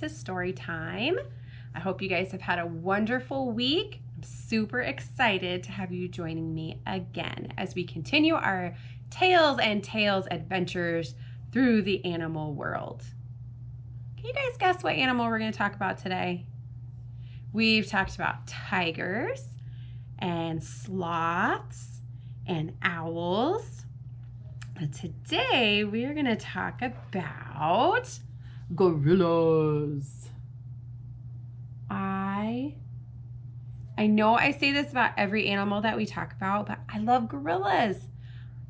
to Storytime. I hope you guys have had a wonderful week. I'm super excited to have you joining me again as we continue our Tails and Tails adventures through the animal world. Can you guys guess what animal we're going to talk about today? We've talked about tigers and sloths and owls. But today we are going to talk about gorillas. I know I say this about every animal that we talk about, but I love gorillas.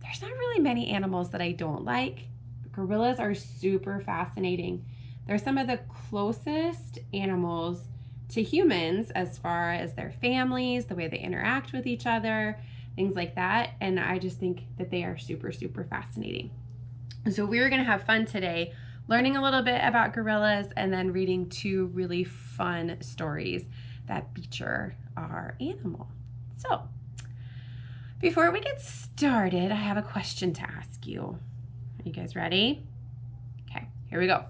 There's not really many animals that I don't like. Gorillas are super fascinating. They're some of the closest animals to humans as far as their families, the way they interact with each other, things like that. And I just think that they are super, super fascinating. So we're going to have fun today learning a little bit about gorillas and then reading two really fun stories that feature our animal. So before we get started, I have a question to ask you. Are you guys ready? Okay, here we go.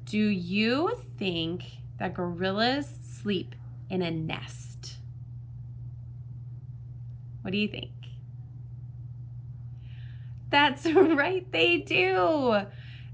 Do you think that gorillas sleep in a nest? What do you think? That's right, they do.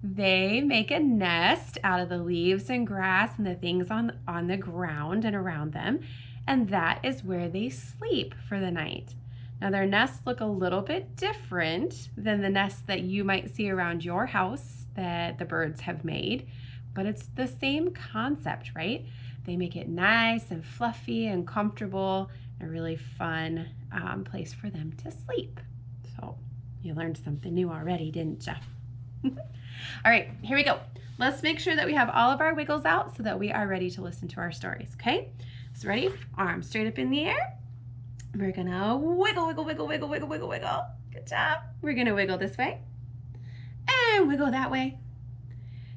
They make a nest out of the leaves and grass and the things on the ground and around them, and that is where they sleep for the night. Now their nests look a little bit different than the nests that you might see around your house that the birds have made, but it's the same concept, right? They make it nice and fluffy and comfortable, a really fun place for them to sleep. So you learned something new already, didn't you? All right, here we go. Let's make sure that we have all of our wiggles out so that we are ready to listen to our stories, okay? So ready? Arms straight up in the air. We're gonna wiggle, wiggle, wiggle, wiggle, wiggle, wiggle, wiggle. Good job. We're gonna wiggle this way and wiggle that way.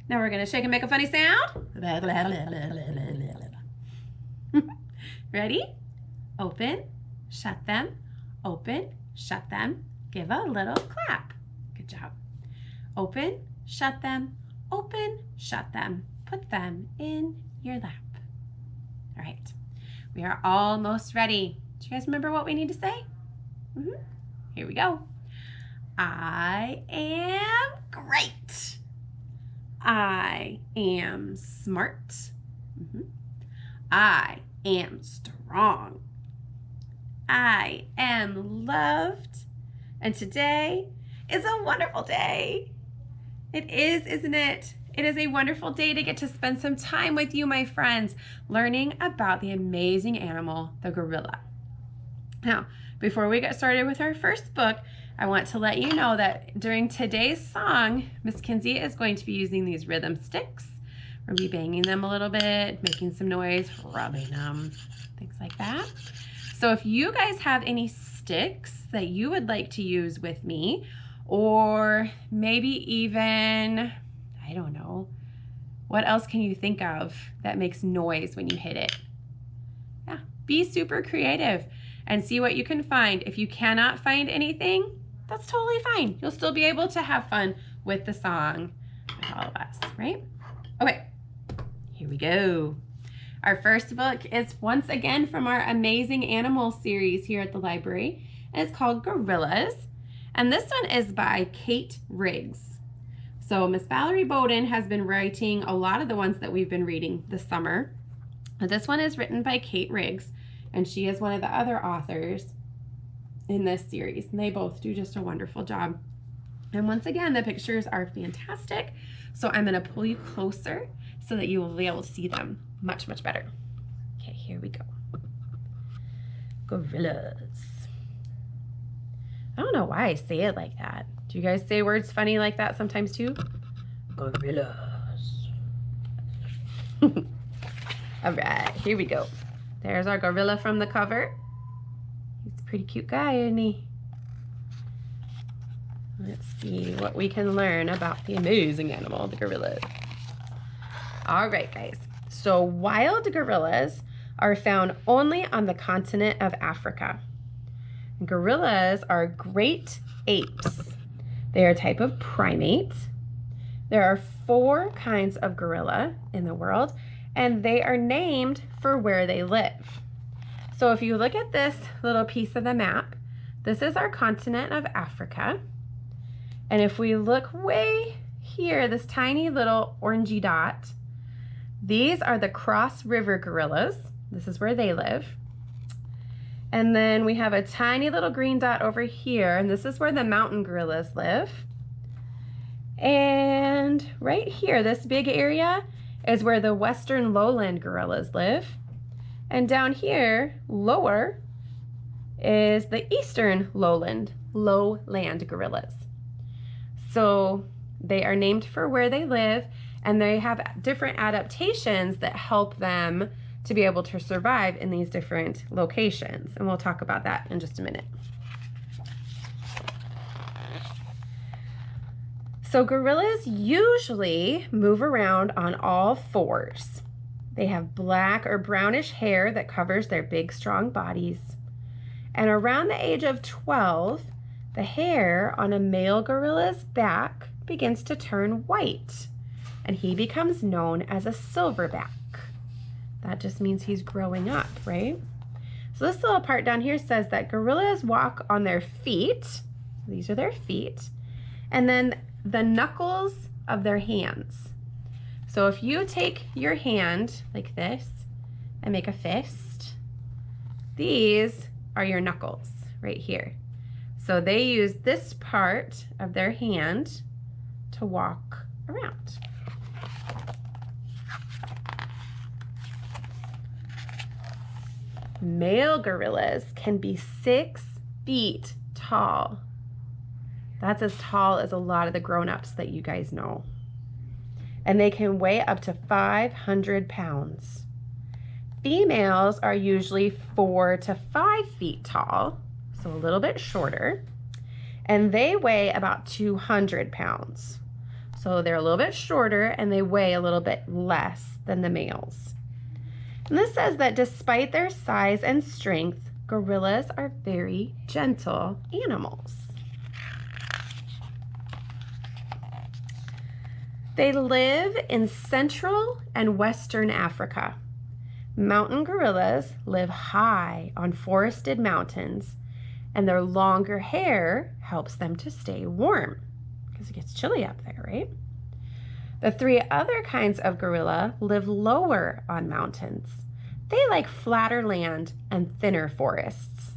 Now we're gonna shake and make a funny sound. Ready? Open, shut them, open, shut them. Give a little clap. Good job. Open, shut them, open, shut them. Put them in your lap. All right, we are almost ready. Do you guys remember what we need to say? Here we go. I am great. I am smart. I am strong. I am loved. And today is a wonderful day. It is, isn't it? It is a wonderful day to get to spend some time with you, my friends, learning about the amazing animal, the gorilla. Now, before we get started with our first book, I want to let you know that during today's song, Miss Kinsey is going to be using these rhythm sticks. We'll be banging them a little bit, making some noise, rubbing them, things like that. So if you guys have any sticks that you would like to use with me, or maybe even, I don't know, what else can you think of that makes noise when you hit it? Yeah, be super creative and see what you can find. If you cannot find anything, that's totally fine. You'll still be able to have fun with the song with all of us, right? Okay, here we go. Our first book is once again from our Amazing Animals series here at the library, and it's called Gorillas. And this one is by Kate Riggs. So Miss Valerie Bowden has been writing a lot of the ones that we've been reading this summer. But this one is written by Kate Riggs, and she is one of the other authors in this series. And they both do just a wonderful job. And once again, the pictures are fantastic. So I'm gonna pull you closer so that you will be able to see them much, much better. Okay, here we go. Gorillas. I don't know why I say it like that. Do you guys say words funny like that sometimes too? Gorillas. All right, here we go. There's our gorilla from the cover. He's a pretty cute guy, isn't he? Let's see what we can learn about the amazing animal, the gorillas. All right, guys. So wild gorillas are found only on the continent of Africa. Gorillas are great apes. They are a type of primate. There are 4 kinds of gorilla in the world, and they are named for where they live. So if you look at this little piece of the map, this is our continent of Africa. And if we look way here, this tiny little orangey dot, these are the Cross River gorillas. This is where they live. And then we have a tiny little green dot over here, and this is where the mountain gorillas live. And right here, this big area is where the western lowland gorillas live. And down here, lower, is the eastern lowland gorillas. So they are named for where they live, and they have different adaptations that help them to be able to survive in these different locations. And we'll talk about that in just a minute. So gorillas usually move around on all 4s. They have black or brownish hair that covers their big, strong bodies. And around the age of 12, the hair on a male gorilla's back begins to turn white, and he becomes known as a silverback. That just means he's growing up, right? So this little part down here says that gorillas walk on their feet. These are their feet. And then the knuckles of their hands. So if you take your hand like this and make a fist, these are your knuckles right here. So they use this part of their hand to walk around. Male gorillas can be 6 feet tall. That's as tall as a lot of the grown-ups that you guys know. And they can weigh up to 500 pounds. Females are usually 4 to 5 feet tall, so a little bit shorter, and they weigh about 200 pounds. So they're a little bit shorter and they weigh a little bit less than the males. And this says that despite their size and strength, gorillas are very gentle animals. They live in Central and Western Africa. Mountain gorillas live high on forested mountains, and their longer hair helps them to stay warm because it gets chilly up there, right? The 3 other kinds of gorilla live lower on mountains. They like flatter land and thinner forests.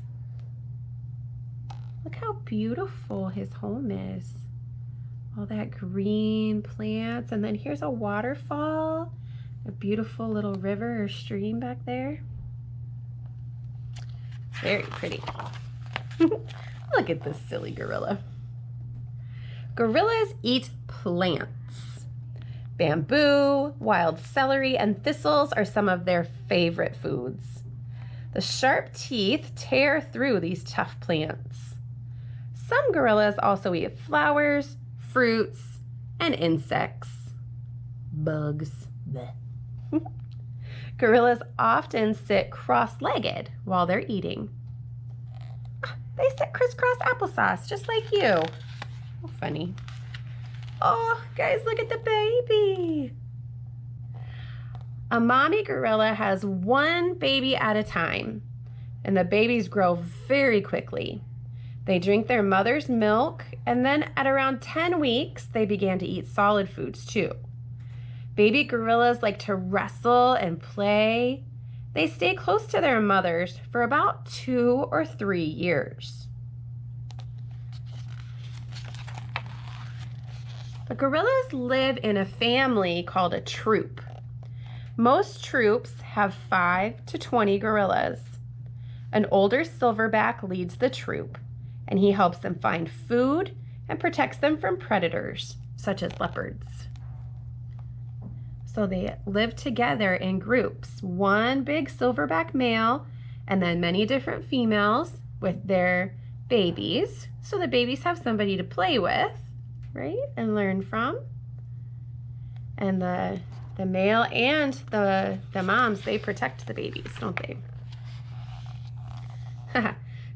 Look how beautiful his home is. All that green plants, and then here's a waterfall, a beautiful little river or stream back there. Very pretty. Look at this silly gorilla. Gorillas eat plants. Bamboo, wild celery, and thistles are some of their favorite foods. The sharp teeth tear through these tough plants. Some gorillas also eat flowers, fruits, and insects. Bugs. Bleh. Gorillas often sit cross-legged while they're eating. They sit crisscross applesauce, just like you. How funny. Oh, guys, look at the baby. A mommy gorilla has 1 baby at a time, and the babies grow very quickly. They drink their mother's milk, and then at around 10 weeks, they began to eat solid foods too. Baby gorillas like to wrestle and play. They stay close to their mothers for about 2 or 3 years. The gorillas live in a family called a troop. Most troops have 5 to 20 gorillas. An older silverback leads the troop, and he helps them find food and protects them from predators, such as leopards. So they live together in groups, 1 big silverback male and then many different females with their babies. So the babies have somebody to play with, right, and learn from. And the male and the moms, they protect the babies, don't they?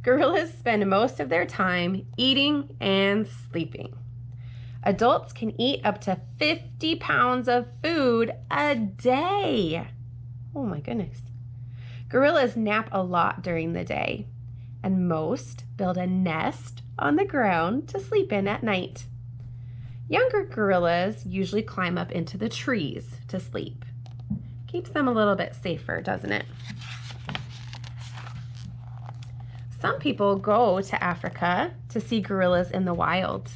Gorillas spend most of their time eating and sleeping. Adults can eat up to 50 pounds of food a day. Oh my goodness. Gorillas nap a lot during the day, and most build a nest on the ground to sleep in at night. Younger gorillas usually climb up into the trees to sleep. Keeps them a little bit safer, doesn't it? Some people go to Africa to see gorillas in the wild.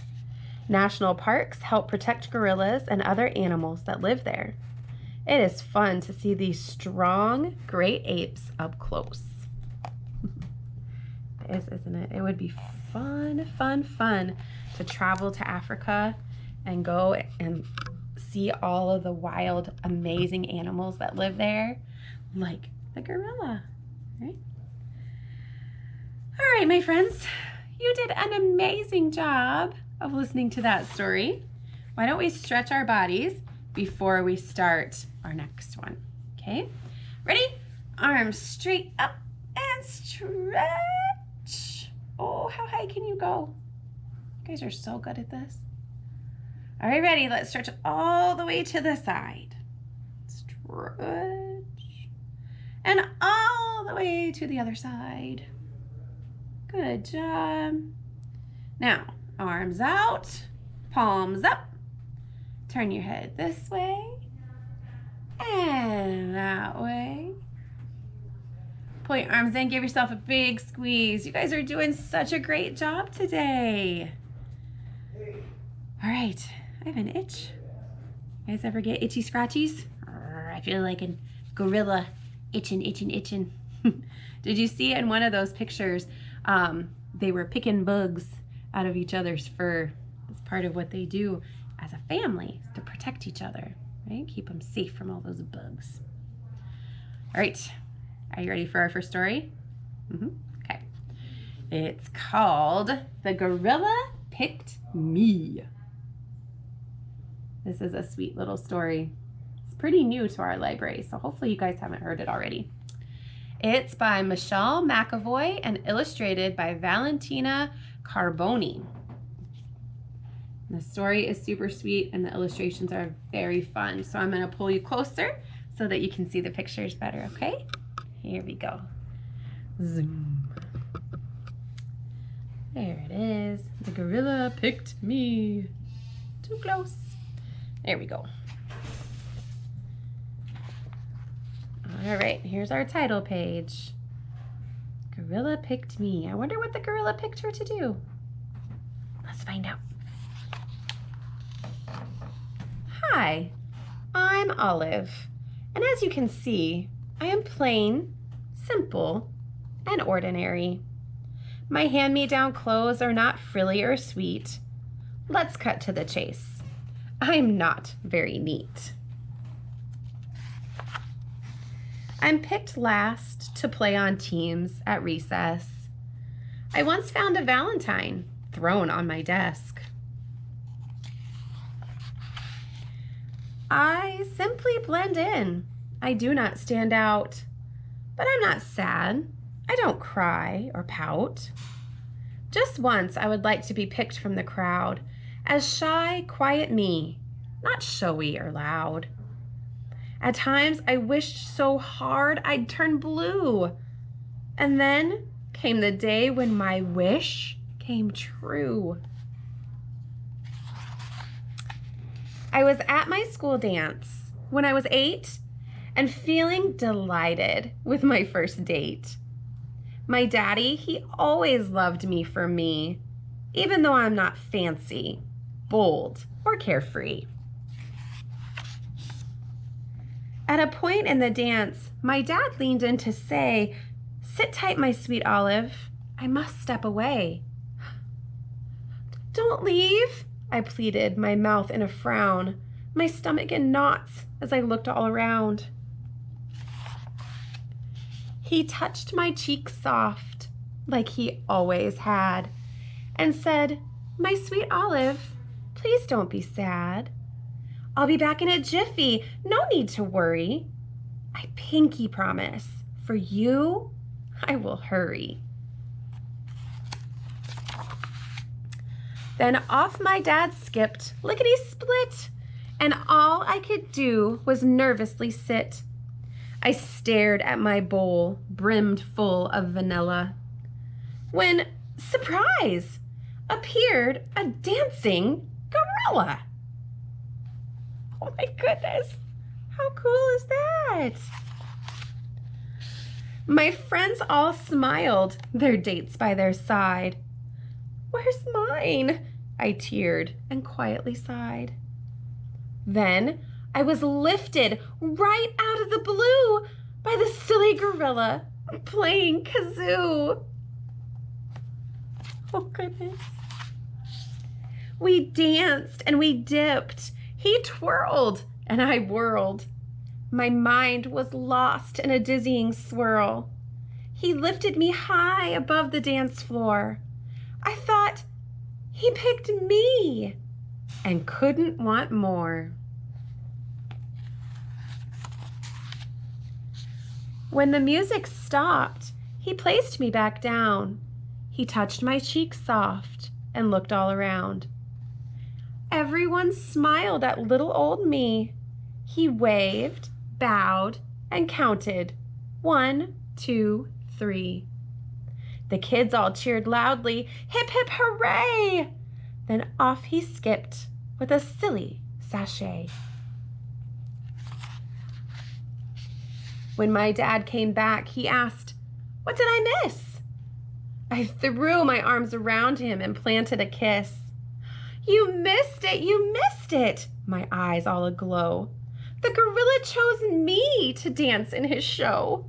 National parks help protect gorillas and other animals that live there. It is fun to see these strong great apes up close. It is, isn't it? It would be fun to travel to Africa and go and see all of the wild, amazing animals that live there, like the gorilla, right? All right, my friends, you did an amazing job of listening to that story. Why don't we stretch our bodies before we start our next one? Okay, ready? Arms straight up and stretch. Oh, how high can you go? You guys are so good at this. All right, ready? Let's stretch all the way to the side. Stretch. And all the way to the other side. Good job. Now, arms out, palms up. Turn your head this way and that way. Pull your arms in, give yourself a big squeeze. You guys are doing such a great job today. All right, I have an itch. You guys ever get itchy scratchies? I feel like a gorilla itching. Did you see in one of those pictures, they were picking bugs out of each other's fur? It's part of what they do as a family, to protect each other, right? Keep them safe from all those bugs. All right, are you ready for our first story? Okay. It's called The Gorilla Picked Me. This is a sweet little story. It's pretty new to our library, so hopefully you guys haven't heard it already. It's by Michelle McAvoy and illustrated by Valentina Carboni. The story is super sweet and the illustrations are very fun. So I'm going to pull you closer so that you can see the pictures better, okay? Here we go. Zoom. There it is. The gorilla picked me. Too close. There we go. All right, here's our title page. Gorilla picked me. I wonder what the gorilla picked her to do. Let's find out. Hi, I'm Olive, and as you can see, I am plain, simple, and ordinary. My hand-me-down clothes are not frilly or sweet. Let's cut to the chase. I'm not very neat. I'm picked last to play on teams at recess. I once found a Valentine thrown on my desk. I simply blend in. I do not stand out, but I'm not sad. I don't cry or pout. Just once I would like to be picked from the crowd as shy, quiet me, not showy or loud. At times I wished so hard I'd turn blue. And then came the day when my wish came true. I was at my school dance when I was 8 and feeling delighted with my first date. My daddy, he always loved me for me, even though I'm not fancy, bold, or carefree. At a point in the dance, my dad leaned in to say, "Sit tight, my sweet Olive. I must step away." "Don't leave," I pleaded, my mouth in a frown, my stomach in knots as I looked all around. He touched my cheek soft, like he always had, and said, "My sweet Olive, please don't be sad. I'll be back in a jiffy, no need to worry. I pinky promise, for you, I will hurry." Then off my dad skipped, lickety-split, and all I could do was nervously sit. I stared at my bowl, brimmed full of vanilla, when, surprise, appeared a dancing gorilla. Oh my goodness, how cool is that? My friends all smiled, their dates by their side. Where's mine? I teared and quietly sighed. Then I was lifted right out of the blue by the silly gorilla playing kazoo. Oh goodness. We danced and we dipped. He twirled and I whirled. My mind was lost in a dizzying swirl. He lifted me high above the dance floor. I thought he picked me and couldn't want more. When the music stopped, he placed me back down. He touched my cheek soft and looked all around. Everyone smiled at little old me. He waved, bowed, and counted 1, 2, 3. The kids all cheered loudly, hip hip hooray! Then off he skipped with a silly sachet. When my dad came back, he asked, "What did I miss?" I threw my arms around him and planted a kiss. "You missed it, you missed it," my eyes all aglow. "The gorilla chose me to dance in his show."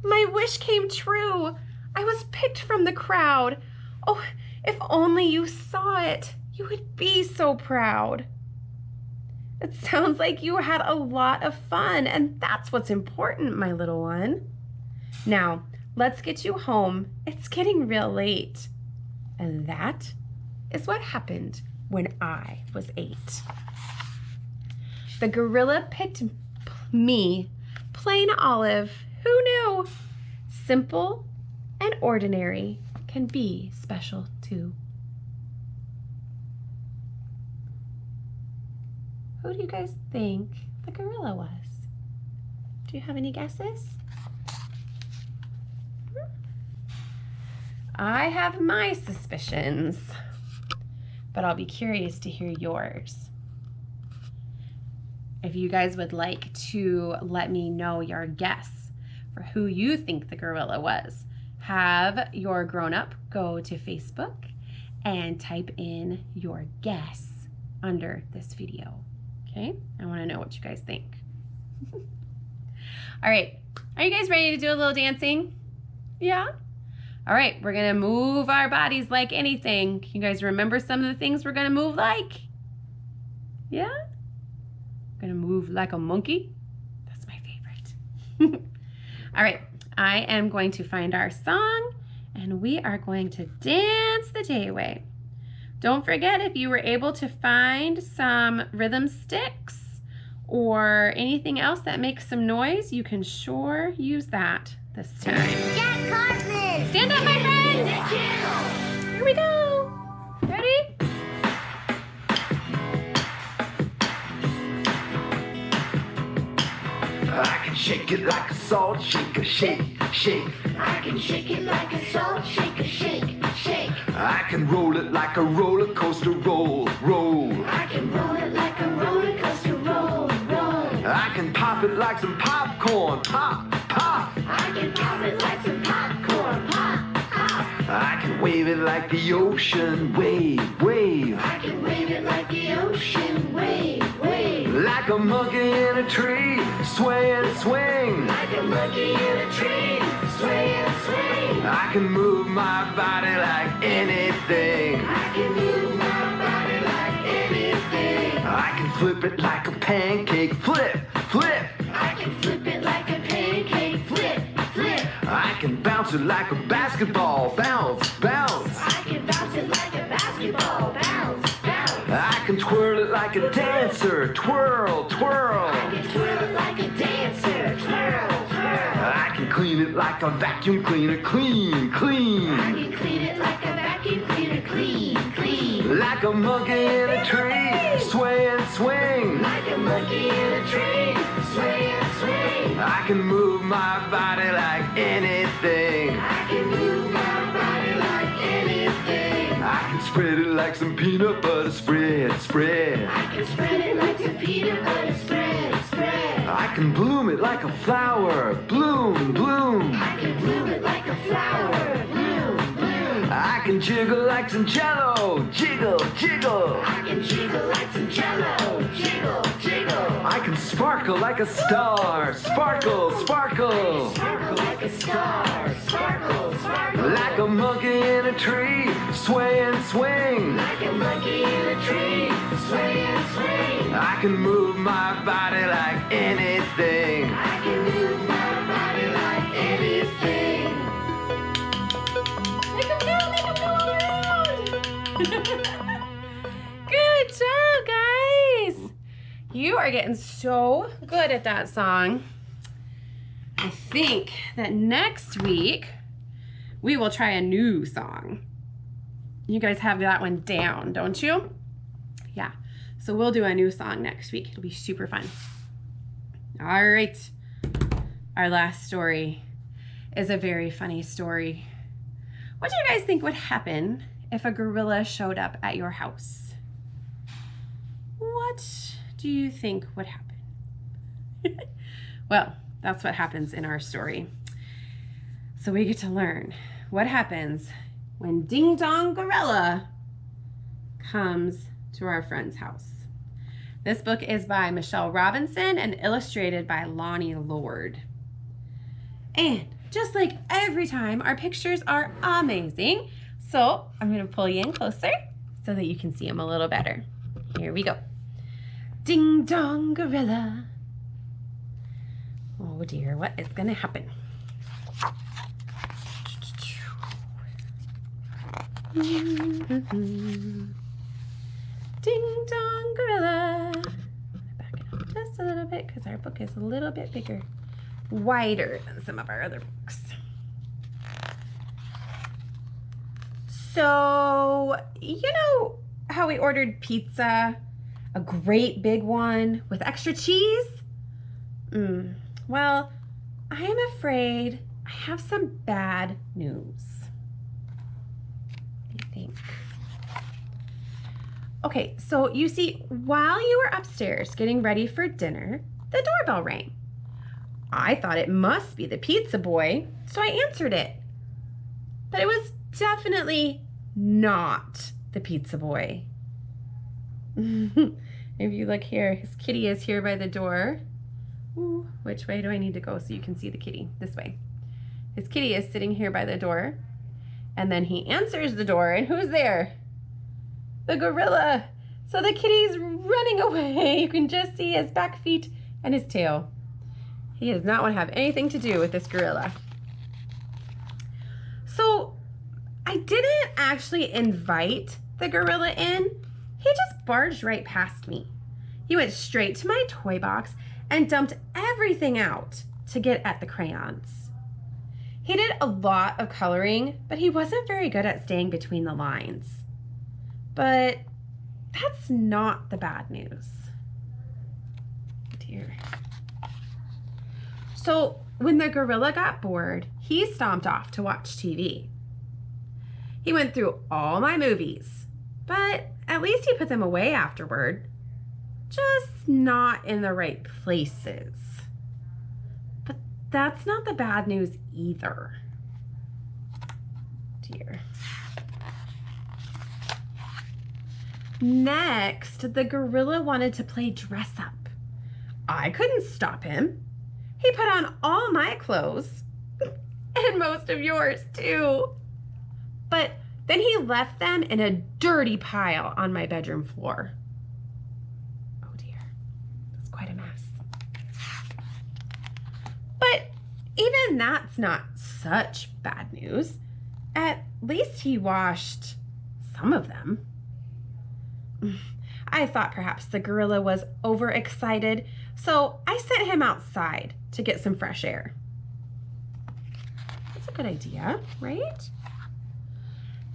My wish came true. I was picked from the crowd. Oh, if only you saw it, you would be so proud. It sounds like you had a lot of fun, and that's what's important, my little one. Now, let's get you home. It's getting real late. And that is what happened when I was 8. The gorilla picked me, plain olive. Who knew? Simple and ordinary can be special too. Who do you guys think the gorilla was? Do you have any guesses? I have my suspicions, but I'll be curious to hear yours. If you guys would like to let me know your guess for who you think the gorilla was, have your grown-up go to Facebook and type in your guess under this video. Okay, I want to know what you guys think. All right, are you guys ready to do a little dancing? Yeah? All right, we're gonna move our bodies like anything. Can you guys remember some of the things we're gonna move like? Yeah? Gonna move like a monkey. That's my favorite. All right, I am going to find our song and we are going to dance the day away. Don't forget, if you were able to find some rhythm sticks or anything else that makes some noise, you can sure use that this time. Jack Cartman! Stand up, my friends! Here we go. Ready? I can shake it like a salt shaker, shake, shake. I can shake it like a salt shaker, shake, shake. I can roll it like a roller coaster, roll, roll. I can roll it like a roller coaster, roll, roll. I can pop it like some popcorn, pop, pop. I can pop it like some popcorn, pop, pop. I can wave it like the ocean, wave, wave. I can wave it like the ocean, wave, wave. Like a monkey in a tree, sway and swing. Like a monkey in a tree, sway and swing. I can move my body like anything. I can move my body like anything. I can flip it like a pancake, flip, flip. I can flip it like a pancake, flip, flip. I can bounce it like a basketball, bounce, bounce. I can bounce it like a basketball, bounce, bounce. I can twirl it like a dancer, twirl, twirl. I can twirl it like a dancer, twirl, twirl. I can clean it like a vacuum cleaner, clean, clean. I can clean it like a vacuum vacuum cleaner clean, clean. Like a monkey in a tree, sway and swing. Like a monkey in a tree, sway and swing. I can move my body like anything. I can move my body like anything. I can spread it like some peanut butter spread, spread. I can spread it like some peanut butter spread, spread. I can bloom it like a flower, bloom, bloom. I can bloom it like a flower, bloom, bloom. I can jiggle like some jello, jiggle, jiggle. I can jiggle like some jello, jiggle, jiggle. I can sparkle like a star, sparkle, sparkle. Sparkle like a star, sparkle, sparkle. Like a monkey in a tree, sway and swing. Like a monkey in a tree, sway and swing. I can move my body like anything. I can move my body like anything. Make 'em go around. Good job, guys. You are getting so good at that song. I think that next week we will try a new song. You guys have that one down, don't you? Yeah. So we'll do a new song next week. It'll be super fun. All right. Our last story is a very funny story. What do you guys think would happen if a gorilla showed up at your house? What do you think would happen? Well, that's what happens in our story. So we get to learn what happens when Ding Dong Gorilla comes to our friend's house. This book is by Michelle Robinson and illustrated by Lonnie Lord. And just like every time, our pictures are amazing. So I'm going to pull you in closer so that you can see them a little better. Here we go. Ding Dong Gorilla. Oh dear, what is going to happen? Ding Dong Gorilla. Back it up just a little bit because our book is a little bit bigger, wider than some of our other books. So, you know how we ordered pizza, a great big one with extra cheese? Well, I am afraid I have some bad news. What do you think? Okay, so you see, while you were upstairs getting ready for dinner, the doorbell rang. I thought it must be the pizza boy, so I answered it. But it was definitely not the pizza boy. If you look here, his kitty is here by the door. Ooh, which way do I need to go so you can see the kitty? This way. His kitty is sitting here by the door. And then he answers the door, and who's there? The gorilla. So the kitty's running away. You can just see his back feet and his tail. He does not want to have anything to do with this gorilla. So I didn't actually invite the gorilla in. He just barged right past me. He went straight to my toy box and dumped everything out to get at the crayons. He did a lot of coloring, but he wasn't very good at staying between the lines. But that's not the bad news. Dear. So when the gorilla got bored, he stomped off to watch TV. He went through all my movies, but at least he put them away afterward. Just not in the right places. But that's not the bad news either. Dear. Next, the gorilla wanted to play dress up. I couldn't stop him. He put on all my clothes and most of yours too. But then he left them in a dirty pile on my bedroom floor. Oh dear, that's quite a mess. But even that's not such bad news. At least he washed some of them. I thought perhaps the gorilla was overexcited, so I sent him outside to get some fresh air. That's a good idea, right?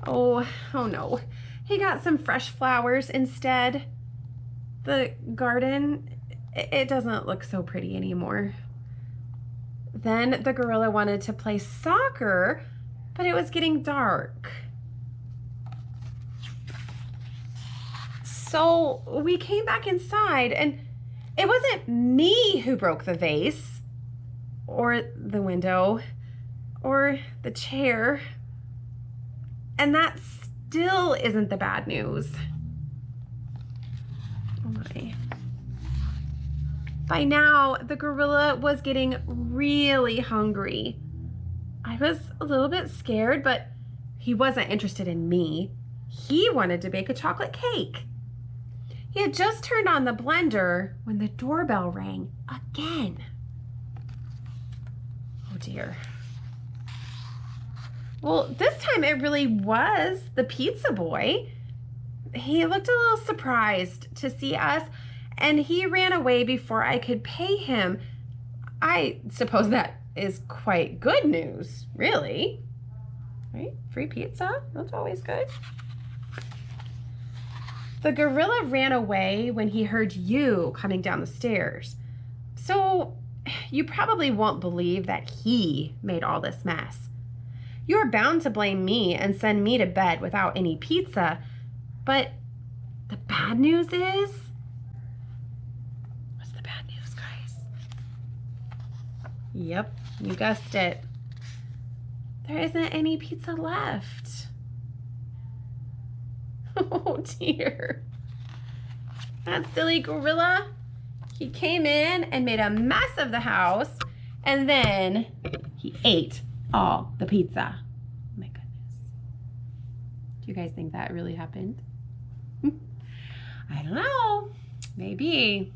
Oh no. He got some fresh flowers instead. The garden, it doesn't look so pretty anymore. Then the gorilla wanted to play soccer, but it was getting dark. So we came back inside, and it wasn't me who broke the vase, or the window, or the chair. And that still isn't the bad news. Oh my. By now, the gorilla was getting really hungry. I was a little bit scared, but he wasn't interested in me. He wanted to bake a chocolate cake. He had just turned on the blender when the doorbell rang again. Oh dear. Well, this time it really was the pizza boy. He looked a little surprised to see us, and he ran away before I could pay him. I suppose that is quite good news, really. Right? Free pizza? That's always good. The gorilla ran away when he heard you coming down the stairs. So you probably won't believe that he made all this mess. You're bound to blame me and send me to bed without any pizza. But the bad news is... What's the bad news, guys? Yep, you guessed it. There isn't any pizza left. Oh dear. That silly gorilla, he came in and made a mess of the house, and then he ate all the pizza. Oh my goodness. Do you guys think that really happened? I don't know. Maybe.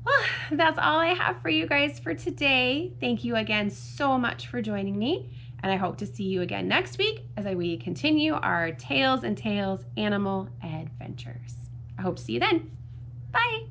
Well, that's all I have for you guys for today. Thank you again so much for joining me. And I hope to see you again next week as we continue our Tails and Tails animal adventures. I hope to see you then. Bye.